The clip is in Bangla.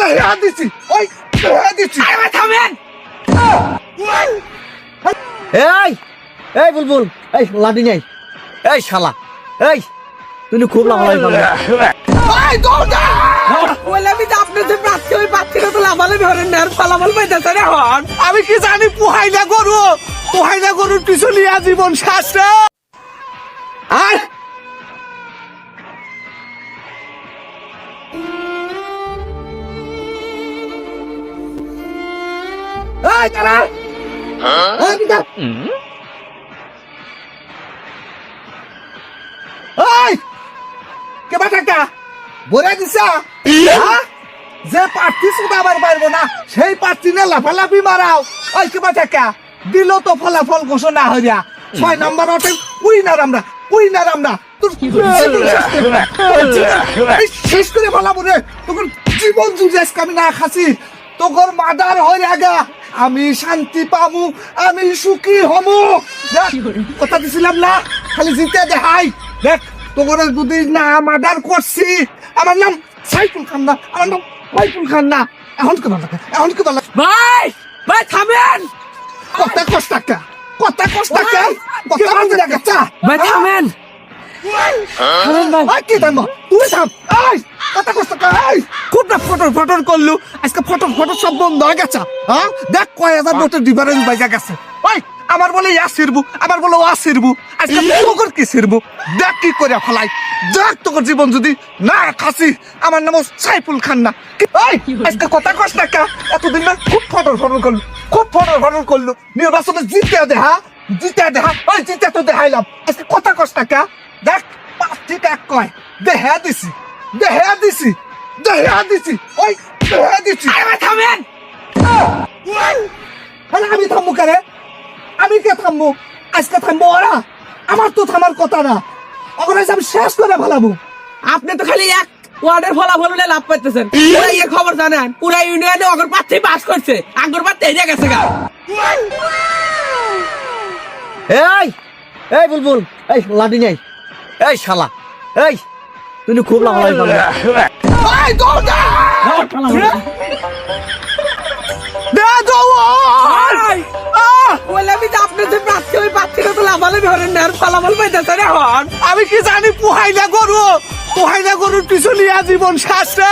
দেয়া দিছি ওই দেয়া দিছি আরে থামেন। এই এই বুলবুল এই লাডি নাই এই শালা এই তুই খুব লাফালাফি করলি এই দৌড়া বললাম যে আপনি যে প্রার্থী ওই প্রার্থীরা তো লাভালে ধরেন না আর ফলাফল পাইতেছে রে হন। আমি কি জানি পোহাইলা গরুর পিছনে জীবন শাস্ত্র আর এই তারা এই বিটা এই কে বাটাকা বলে দিছা যে প্রার্থী শুধাবার পারবো না সেই প্রার্থী না লাফালাফি মারাও ওই কে বাটাকা দিল তো ফলাফল ঘোষণা হইয়া 6 নাম্বার ওটে উইনার আমরা তোর এই শেষ করে ফলাবো রে তোর জীবন জুড়ে আজকে আমি না খাসি তোর মাদার হয়ে আগা আমি শান্তি পামু আমি সুখী হমু কথা দিছিলাম না খালি জিতে দেখাই দেখ তোর যদি না মাদার করছি আমার নাম সাইফুল খান না এখন কি বলা ভাই ভাই থামেন কথা কষ্টাকা কথা ভাই থামেন থামেন ভাই আই কি দাম তুই থাম আই কথা কষ্টাকা আই খুব না ফটর করলু আজকে ফটর সব বন্ধ হয়ে গেছে হ্যাঁ দেখ কয় হাজার ভোটের ডিফারেন্স বাইজা গেছে ওই আমার বলে ইয়াসিরবু আবার বলে ওয়াসিরবু আজকে তোর কি সিরবু দেখ কি করে ফলাই দেখ তোর জীবন যদি না খাসি আমার নাম সাইফুল খান না ওই আজকে কথা কষ্টাকা এতদিন না খুব ফটর করলু নির্বাচনে জিতে দেহা ওই জিতে তো দেখাইলাম আজকে কথা কষ্টাকা দেখ 5টি টাক কয় দেহা দিছি ওই দেহা দিছি আরে থামেন আরে আমি থামবো কারে আমি কে থামবো আজকে থামবো ওরা আমার তো থামার কথা না অগরাইজ আমি শেষ করে ফেলাবো আপনি তো খালি এক ওয়ার্ডের ফলাফল বলে লাভ পাইতেছেন পুরা এই খবর জানেন পুরা ইউনিয়নে অগর প্রার্থী পাস করছে আগর প্রার্থী এসে গেছে গা এই এই বুলবুল এই লাডি নাই এই শালা এই তুই খুব লাফালাফি করলি এই দৌড়া দে দৌড় বললাম যে আপনি যে প্রার্থী ওই প্রার্থীরা তো লাভালে ধরেন না আর ফলাফল পাইতেছে রে হন। আমি কি জানি পোহাইলা গরুর পিছনে জীবন শাস্ত্র